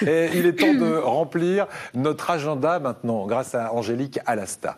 Et il est temps de remplir notre agenda maintenant, grâce à Angélique Alasta.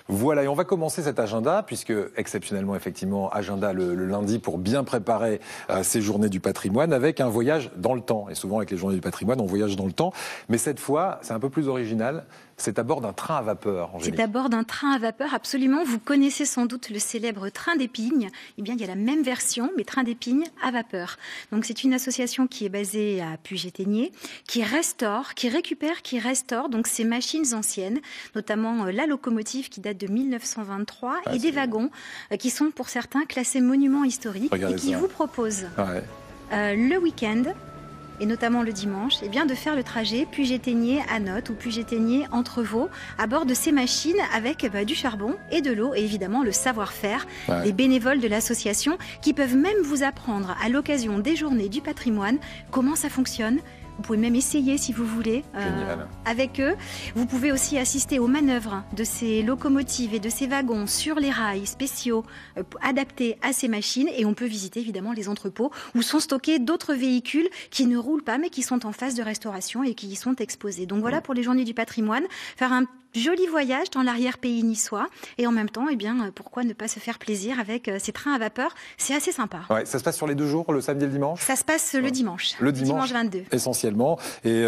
Voilà, et on va commencer cet agenda, puisque exceptionnellement, effectivement, agenda le lundi pour bien préparer ces journées du patrimoine avec un voyage dans le temps. Et souvent, avec les journées du patrimoine, on voyage dans le temps. Mais cette fois, c'est un peu plus original. C'est à bord d'un train à vapeur, Angélique. C'est à bord d'un train à vapeur, absolument. Vous connaissez sans doute le célèbre train d'Épingle. Eh bien, il y a la même version, mais train d'Épingle à vapeur. Donc, c'est une association qui est basée à Puget-Théniers, qui restaure, qui récupère, qui restaure donc ces machines anciennes, notamment la locomotive qui date de 1923 et des wagons qui sont pour certains classés monuments historiques. Regardez et qui vous proposent le week-end et notamment le dimanche, eh bien de faire le trajet Puget-Théniers à Nottes ou Puget-Théniers Entrevaux à bord de ces machines avec du charbon et de l'eau et évidemment le savoir-faire des bénévoles de l'association qui peuvent même vous apprendre à l'occasion des journées du patrimoine comment ça fonctionne. Vous pouvez même essayer si vous voulez avec eux. Vous pouvez aussi assister aux manœuvres de ces locomotives et de ces wagons sur les rails spéciaux adaptés à ces machines. Et on peut visiter évidemment les entrepôts où sont stockés d'autres véhicules qui ne roulent pas mais qui sont en phase de restauration et qui y sont exposés. Donc voilà pour les journées du patrimoine. Faire un joli voyage dans l'arrière-pays niçois et en même temps, eh bien, pourquoi ne pas se faire plaisir avec ces trains à vapeur? C'est assez sympa. Ouais, ça se passe sur les 2 jours, le samedi et le dimanche? Ça se passe le dimanche. Le dimanche 22. Essentiellement. Et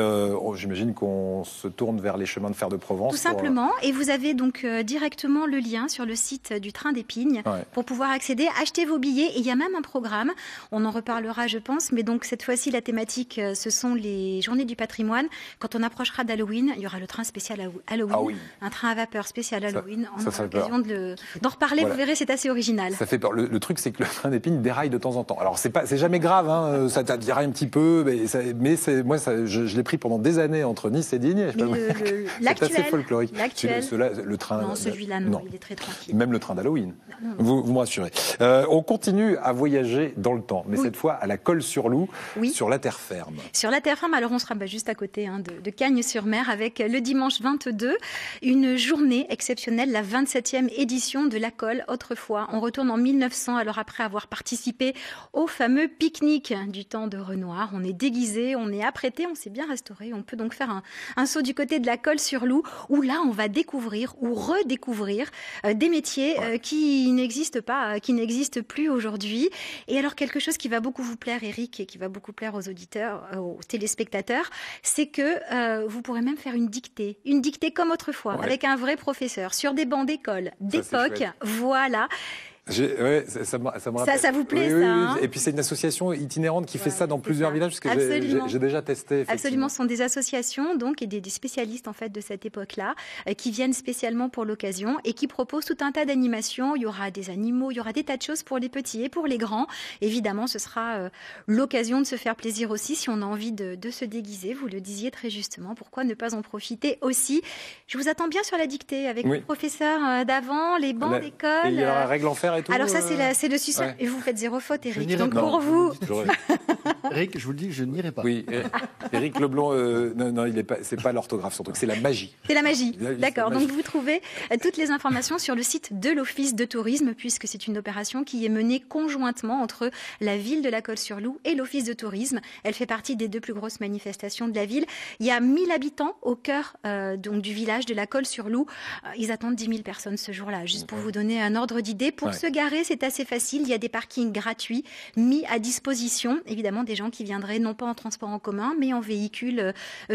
j'imagine qu'on se tourne vers les chemins de fer de Provence. Tout simplement. Et vous avez donc directement le lien sur le site du train d'Épingle pour pouvoir accéder, acheter vos billets. Et il y a même un programme. On en reparlera, je pense. Mais donc cette fois-ci, la thématique, ce sont les journées du patrimoine. Quand on approchera d'Halloween, il y aura le train spécial Halloween. Ah oui. Un train à vapeur spécial Halloween. On aura l'occasion d'en reparler, vous verrez, c'est assez original. Ça fait peur. Le truc, c'est que le train d'Épingle déraille de temps en temps. Alors, c'est jamais grave, hein, ça déraille un petit peu, mais moi, je l'ai pris pendant des années entre Nice et Digne. C'est assez folklorique. L'actuel. Le train. Non, celui-là, non, il est très tranquille. Même le train d'Halloween. Vous me rassurez. On continue à voyager dans le temps, mais cette fois à la Colle-sur-Loup, sur la terre ferme. Sur la terre ferme, alors on sera juste à côté de Cagnes-sur-Mer avec le dimanche 22. Une journée exceptionnelle, la 27e édition de la Colle. Autrefois, on retourne en 1900, alors après avoir participé au fameux pique-nique du temps de Renoir. On est déguisé, on est apprêté, on s'est bien restauré. On peut donc faire un saut du côté de la Colle-sur-Loup, où là, on va découvrir ou redécouvrir des métiers qui n'existent pas, qui n'existent plus aujourd'hui. Et alors, quelque chose qui va beaucoup vous plaire, Eric, et qui va beaucoup plaire aux auditeurs, aux téléspectateurs, c'est que vous pourrez même faire une dictée comme autrefois. Avec un vrai professeur, sur des bancs d'école, d'époque, voilà. Ça me rappelle. Ça vous plaît, oui, hein? Et puis c'est une association itinérante qui fait ça dans plusieurs villages, parce que j'ai déjà testé. Absolument, ce sont des associations donc, et des spécialistes en fait, de cette époque-là qui viennent spécialement pour l'occasion et qui proposent tout un tas d'animations. Il y aura des animaux, il y aura des tas de choses pour les petits et pour les grands. Évidemment, ce sera l'occasion de se faire plaisir aussi si on a envie de se déguiser. Vous le disiez très justement, pourquoi ne pas en profiter aussi? Je vous attends bien sur la dictée avec le professeur d'avant, les bancs d'école. Il y aura règle en fer. Alors ça, c'est le suspens. Et vous faites 0 faute, Eric. Donc pas. pour vous... Eric, je vous le dis, je n'irai pas. Oui, Eric Leblanc, non, c'est pas l'orthographe, son truc, c'est la magie. C'est la magie, d'accord. Donc vous trouvez toutes les informations sur le site de l'Office de tourisme, puisque c'est une opération qui est menée conjointement entre la ville de la Colle-sur-Loup et l'Office de tourisme. Elle fait partie des 2 plus grosses manifestations de la ville. Il y a 1000 habitants au cœur donc, du village de la Colle-sur-Loup. Ils attendent 10 000 personnes ce jour-là, juste pour vous donner un ordre d'idée. Pour se garer, c'est assez facile. Il y a des parkings gratuits mis à disposition. Évidemment, des gens qui viendraient non pas en transport en commun, mais en véhicule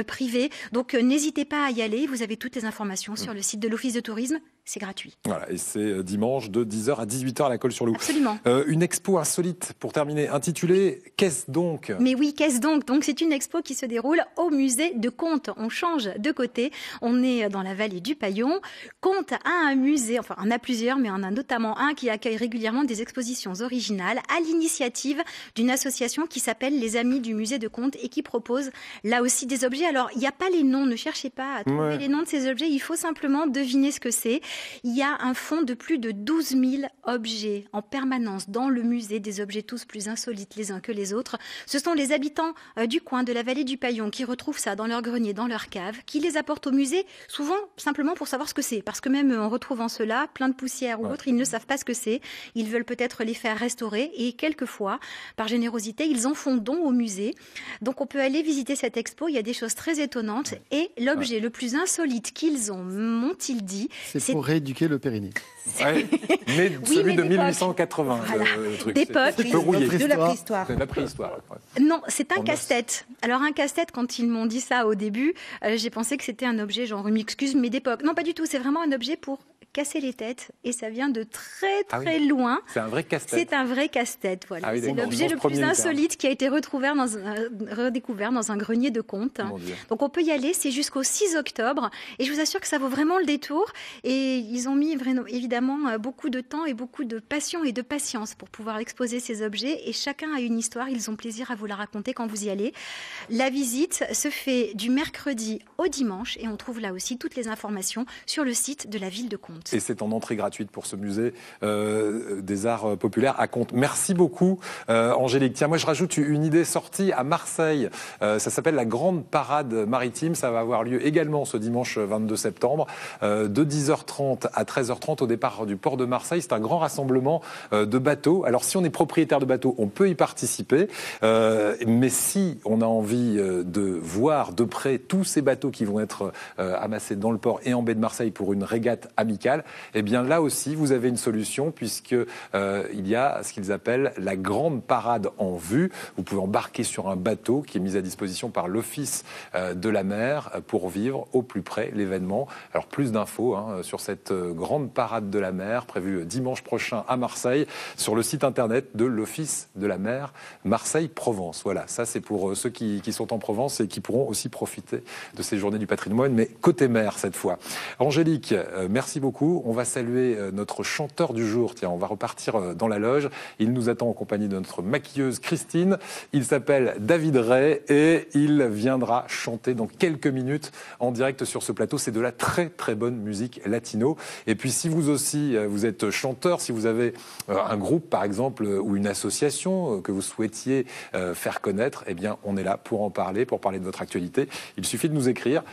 privé. Donc, n'hésitez pas à y aller. Vous avez toutes les informations sur le site de l'Office de tourisme. C'est gratuit. Voilà, et c'est dimanche de 10h à 18h à la Colle-sur-Loup. Absolument. Une expo insolite, pour terminer, intitulée « Qu'est-ce donc ?» Mais oui, qu'est-ce donc? Donc c'est une expo qui se déroule au musée de Comte. On change de côté. On est dans la vallée du Paillon. Comte a un musée, enfin on a plusieurs, mais on a notamment un qui accueille régulièrement des expositions originales à l'initiative d'une association qui s'appelle les Amis du musée de Comte et qui propose là aussi des objets. Alors il n'y a pas les noms, ne cherchez pas à trouver les noms de ces objets, il faut simplement deviner ce que c'est. Il y a un fonds de plus de 12 000 objets en permanence dans le musée, des objets tous plus insolites les uns que les autres. Ce sont les habitants du coin, de la vallée du Paillon, qui retrouvent ça dans leur grenier, dans leur cave, qui les apportent au musée, souvent simplement pour savoir ce que c'est. Parce que même en retrouvant cela, plein de poussière ou autre, ils ne savent pas ce que c'est. Ils veulent peut-être les faire restaurer et quelquefois, par générosité, ils en font don au musée. Donc on peut aller visiter cette expo, il y a des choses très étonnantes. Et l'objet le plus insolite qu'ils ont, m'ont-ils dit... C'est pour rééduquer le périnée. Ouais, mais celui de 1880. Voilà. Le truc, d'époque. c'est peu rouillé. De la préhistoire. C'est de la préhistoire. Non, c'est un casse-tête. Alors un casse-tête, quand ils m'ont dit ça au début, j'ai pensé que c'était un objet genre une excuse, mais d'époque. Non, pas du tout. C'est vraiment un objet pour casser les têtes et ça vient de très loin. C'est un vrai casse-tête. C'est un vrai casse-tête, voilà. Ah oui, c'est l'objet le plus insolite qui a été redécouvert dans un grenier de Comte. Donc on peut y aller, c'est jusqu'au 6 octobre et je vous assure que ça vaut vraiment le détour et ils ont mis vraiment, évidemment beaucoup de temps et beaucoup de passion et de patience pour pouvoir exposer ces objets et chacun a une histoire, ils ont plaisir à vous la raconter quand vous y allez. La visite se fait du mercredi au dimanche et on trouve là aussi toutes les informations sur le site de la ville de Comte. Et c'est en entrée gratuite pour ce musée des arts populaires à Comte. Merci beaucoup, Angélique. Tiens, moi je rajoute une idée sortie à Marseille. Ça s'appelle la Grande Parade Maritime. Ça va avoir lieu également ce dimanche 22 septembre, de 10h30 à 13h30 au départ du port de Marseille. C'est un grand rassemblement de bateaux. Alors si on est propriétaire de bateaux, on peut y participer. Mais si on a envie de voir de près tous ces bateaux qui vont être amassés dans le port et en baie de Marseille pour une régate amicale, eh bien là aussi vous avez une solution puisque il y a ce qu'ils appellent la grande parade en vue. Vous pouvez embarquer sur un bateau qui est mis à disposition par l'Office de la mer pour vivre au plus près l'événement. Alors plus d'infos sur cette grande parade de la mer prévue dimanche prochain à Marseille sur le site internet de l'Office de la mer Marseille-Provence. Voilà, ça c'est pour ceux qui sont en Provence et qui pourront aussi profiter de ces journées du patrimoine, mais côté mer cette fois. Angélique, merci beaucoup. On va saluer notre chanteur du jour. Tiens, on va repartir dans la loge. Il nous attend en compagnie de notre maquilleuse Christine. Il s'appelle David Ray et il viendra chanter dans quelques minutes en direct sur ce plateau. C'est de la très très bonne musique latino. Et puis si vous aussi, vous êtes chanteur, si vous avez un groupe par exemple ou une association que vous souhaitiez faire connaître, eh bien on est là pour en parler, pour parler de votre actualité. Il suffit de nous écrire.